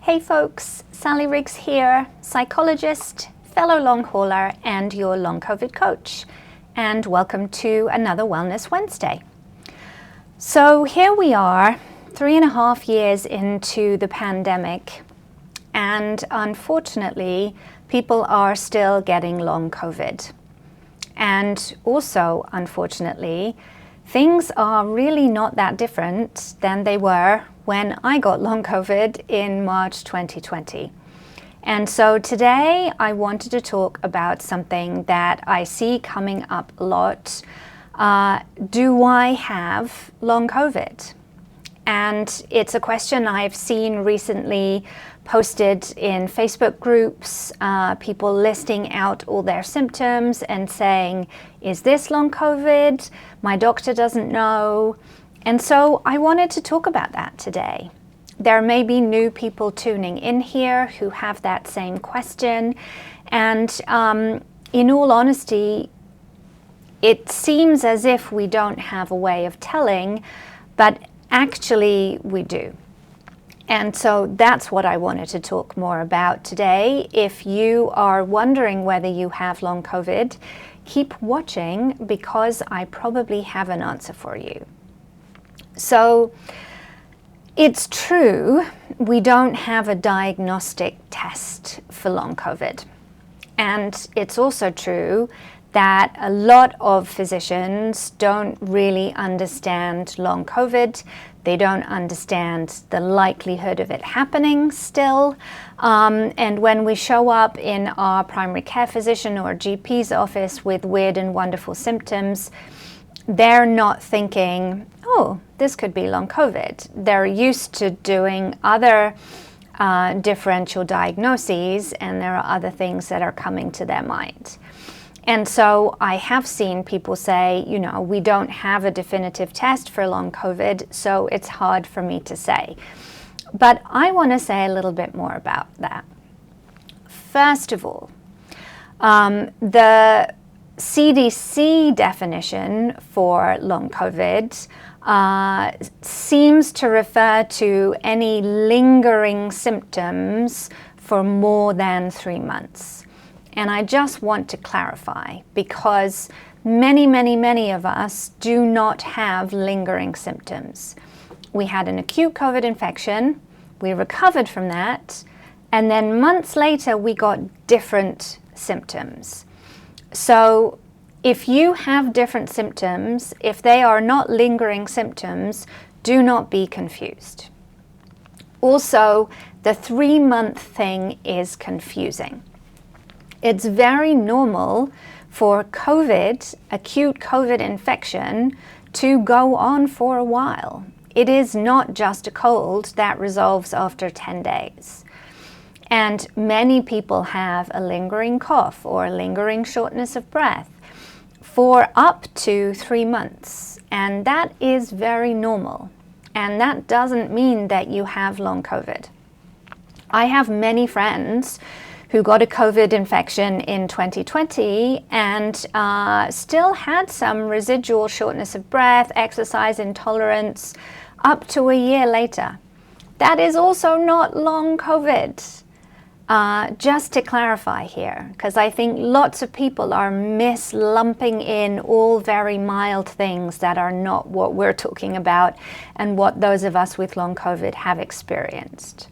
Hey folks, Sally Riggs here, psychologist, fellow long hauler, and your long COVID coach. And welcome to another Wellness Wednesday. So here we are, 3.5 years into the pandemic, and unfortunately, people are still getting long COVID. And also, unfortunately, things are really not that different than they were when I got long COVID in March 2020. And so today I wanted to talk about something that I see coming up a lot. Do I have long COVID? And it's a question I've seen recently posted in Facebook groups, people listing out all their symptoms and saying, is this long COVID? My doctor doesn't know. And so I wanted to talk about that today. There may be new people tuning in here who have that same question. And in all honesty, it seems as if we don't have a way of telling, but actually we do. And so that's what I wanted to talk more about today. If you are wondering whether you have long COVID, keep watching because I probably have an answer for you. So it's true, we don't have a diagnostic test for long COVID. And it's also true that a lot of physicians don't really understand long COVID. They don't understand the likelihood of it happening still. And when we show up in our primary care physician or GP's office with weird and wonderful symptoms, they're not thinking, oh, this could be long COVID. They're used to doing other differential diagnoses, and there are other things that are coming to their mind. And so I have seen people say, you know, we don't have a definitive test for long COVID, so it's hard for me to say. But I want to say a little bit more about that. First of all, the CDC definition for long COVID seems to refer to any lingering symptoms for more than 3 months. And I just want to clarify because many of us do not have lingering symptoms. We had an acute COVID infection, we recovered from that, and then months later we got different symptoms. So if you have different symptoms, if they are not lingering symptoms, do not be confused. Also, the 3-month thing is confusing. It's very normal for COVID, acute COVID infection, to go on for a while. It is not just a cold that resolves after 10 days. And many people have a lingering cough or a lingering shortness of breath for up to 3 months. And that is very normal. And that doesn't mean that you have long COVID. I have many friends who got a COVID infection in 2020 and still had some residual shortness of breath, exercise intolerance, up to a year later. That is also not long COVID. Just to clarify here, because I think lots of people are lumping in all very mild things that are not what we're talking about and what those of us with long COVID have experienced.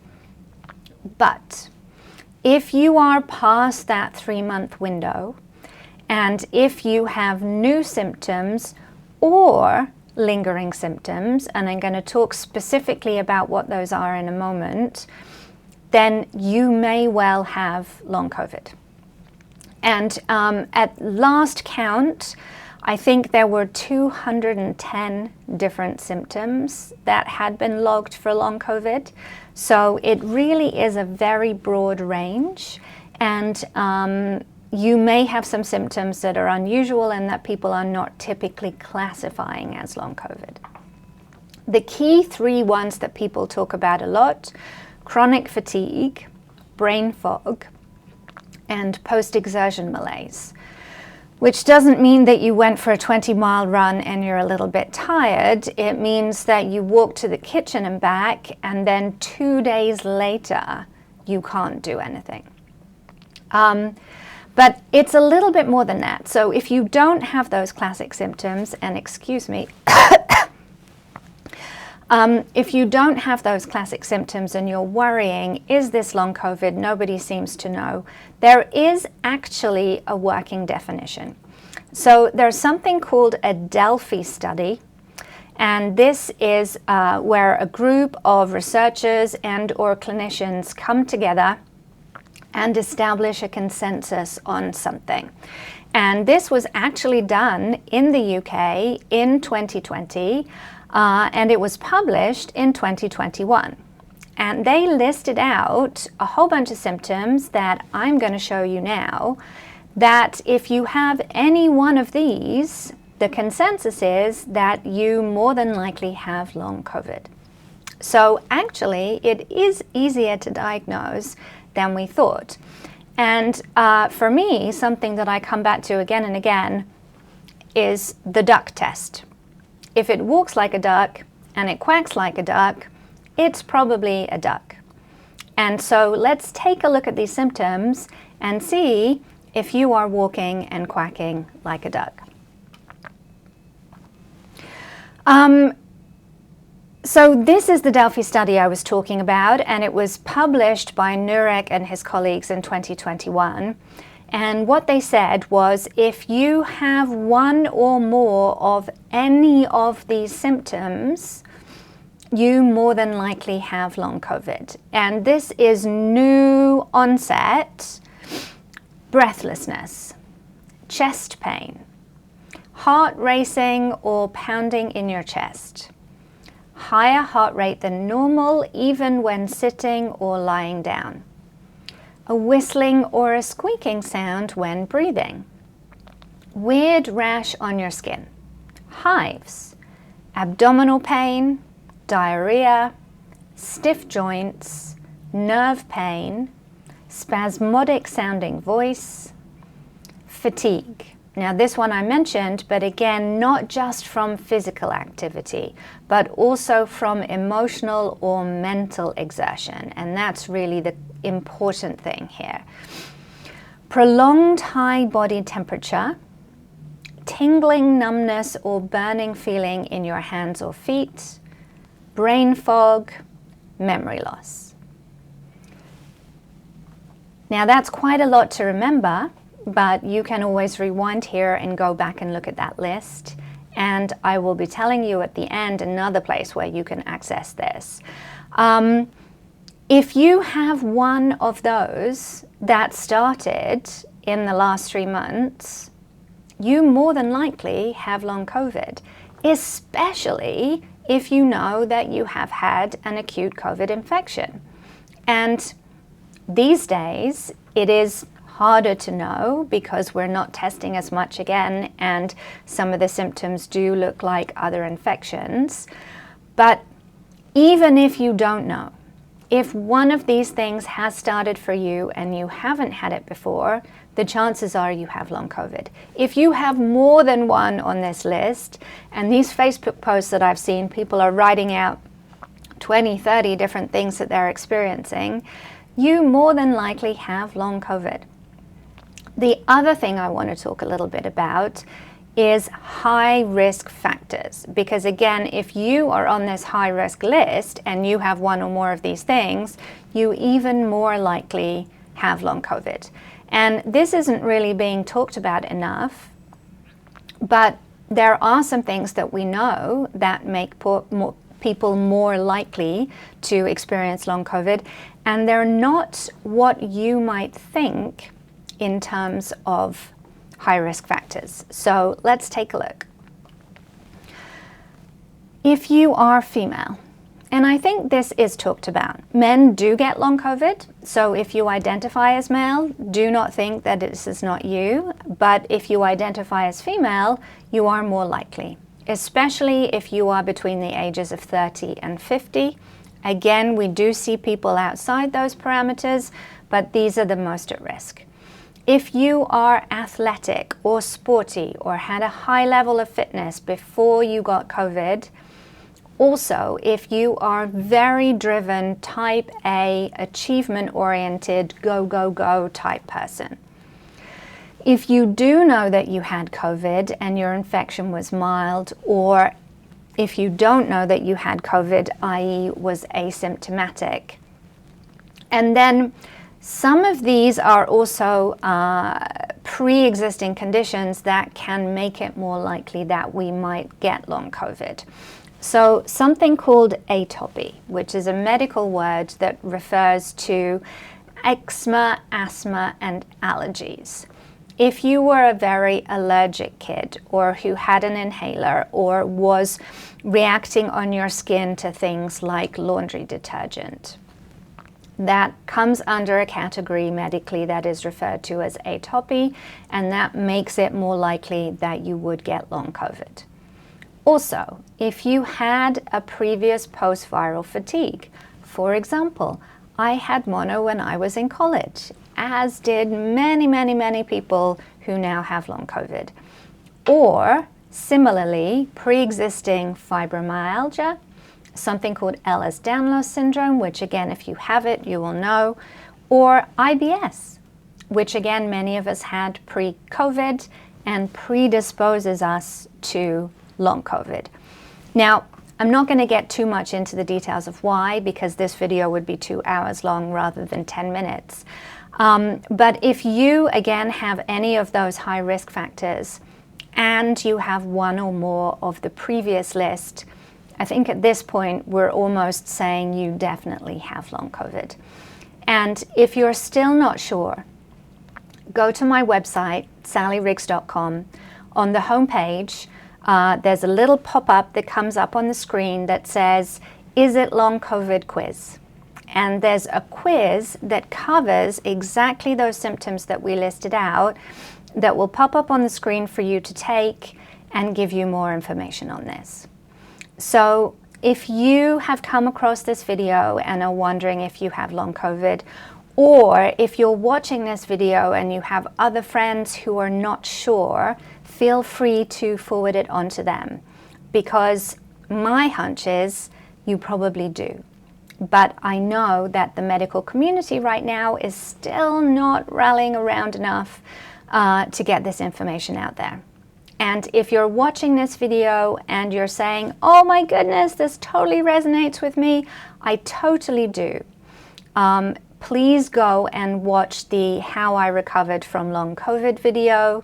But if you are past that 3-month window, and if you have new symptoms or lingering symptoms, and I'm going to talk specifically about what those are in a moment, then you may well have long COVID. And at last count, I think there were 210 different symptoms that had been logged for long COVID. So it really is a very broad range. And you may have some symptoms that are unusual and that people are not typically classifying as long COVID. The key 3 ones that people talk about a lot: chronic fatigue, brain fog, and post-exertion malaise. which doesn't mean that you went for a 20-mile run and you're a little bit tired. It means that you walked to the kitchen and back, and then 2 days later, you can't do anything. But it's a little bit more than that. So if you don't have those classic symptoms, and excuse me, if you don't have those classic symptoms and you're worrying, is this long COVID? Nobody seems to know. There is actually a working definition. So there's something called a Delphi study, and this is where a group of researchers and or clinicians come together and establish a consensus on something. And this was actually done in the UK in 2020, and it was published in 2021. And they listed out a whole bunch of symptoms that I'm going to show you now, that if you have any one of these, the consensus is that you more than likely have long COVID. So actually, it is easier to diagnose than we thought. And for me, something that I come back to again and again is the duck test. If it walks like a duck and it quacks like a duck, it's probably a duck. And so let's take a look at these symptoms and see if you are walking and quacking like a duck. So this is the Delphi study I was talking about, and it was published by Nurek and his colleagues in 2021. And what they said was, if you have one or more of any of these symptoms, you more than likely have long COVID. And this is new onset breathlessness, chest pain, heart racing or pounding in your chest, higher heart rate than normal even when sitting or lying down, a whistling or a squeaking sound when breathing, weird rash on your skin, hives, abdominal pain, diarrhea, stiff joints, nerve pain, spasmodic sounding voice, fatigue. Now this one I mentioned, but again, not just from physical activity, but also from emotional or mental exertion. And that's really the important thing here. Prolonged high body temperature, tingling, numbness or burning feeling in your hands or feet, brain fog, memory loss. Now that's quite a lot to remember, but you can always rewind here and go back and look at that list. And I will be telling you at the end another place where you can access this. If you have one of those that started in the last 3 months, you more than likely have long COVID, especially if you know that you have had an acute COVID infection. And these days, it is harder to know because we're not testing as much again, and some of the symptoms do look like other infections. But even if you don't know, if one of these things has started for you and you haven't had it before, the chances are you have long COVID. If you have more than one on this list, and these Facebook posts that I've seen, people are writing out 20, 30 different things that they're experiencing, you more than likely have long COVID. The other thing I want to talk a little bit about is high risk factors, because again, if you are on this high risk list and you have one or more of these things, you even more likely have long COVID. And this isn't really being talked about enough, but there are some things that we know that make people more likely to experience long COVID, and they're not what you might think in terms of high risk factors. So let's take a look. If you are female, and I think this is talked about, men do get long COVID. So if you identify as male, do not think that this is not you. But if you identify as female, you are more likely, especially if you are between the ages of 30 and 50. Again, we do see people outside those parameters, but these are the most at risk. If you are athletic or sporty or had a high level of fitness before you got COVID, also, if you are very driven, type A, achievement-oriented, go, go, go type person. If you do know that you had COVID and your infection was mild, or if you don't know that you had COVID, i.e. was asymptomatic. And then some of these are also pre-existing conditions that can make it more likely that we might get long COVID. So something called atopy, which is a medical word that refers to eczema, asthma, and allergies. If you were a very allergic kid, or who had an inhaler, or was reacting on your skin to things like laundry detergent, that comes under a category medically that is referred to as atopy, and that makes it more likely that you would get long COVID. Also, if you had a previous post-viral fatigue, for example, I had mono when I was in college, as did many, many, many people who now have long COVID. Or, similarly, pre-existing fibromyalgia, something called Ehlers-Danlos syndrome, which again, if you have it, you will know, or IBS, which again, many of us had pre-COVID and predisposes us to long COVID. Now, I'm not going to get too much into the details of why, because this video would be 2 hours long rather than 10 minutes. But if you, again, have any of those high risk factors and you have one or more of the previous list, I think at this point we're almost saying you definitely have long COVID. And if you're still not sure, go to my website, sallyriggs.com. On the homepage, there's a little pop-up that comes up on the screen that says, "Is it long COVID quiz?" And there's a quiz that covers exactly those symptoms that we listed out that will pop up on the screen for you to take and give you more information on this. So if you have come across this video and are wondering if you have long COVID, or if you're watching this video and you have other friends who are not sure, feel free to forward it on to them, because my hunch is you probably do. But I know that the medical community right now is still not rallying around enough to get this information out there. And if you're watching this video and you're saying, "Oh my goodness, this totally resonates with me," I totally do. Please go and watch the How I Recovered from Long COVID video.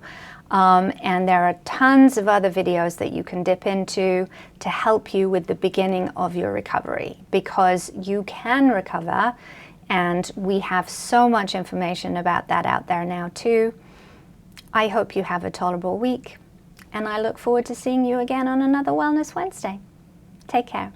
And there are tons of other videos that you can dip into to help you with the beginning of your recovery, because you can recover, and we have so much information about that out there now too. I hope you have a tolerable week, and I look forward to seeing you again on another Wellness Wednesday. Take care.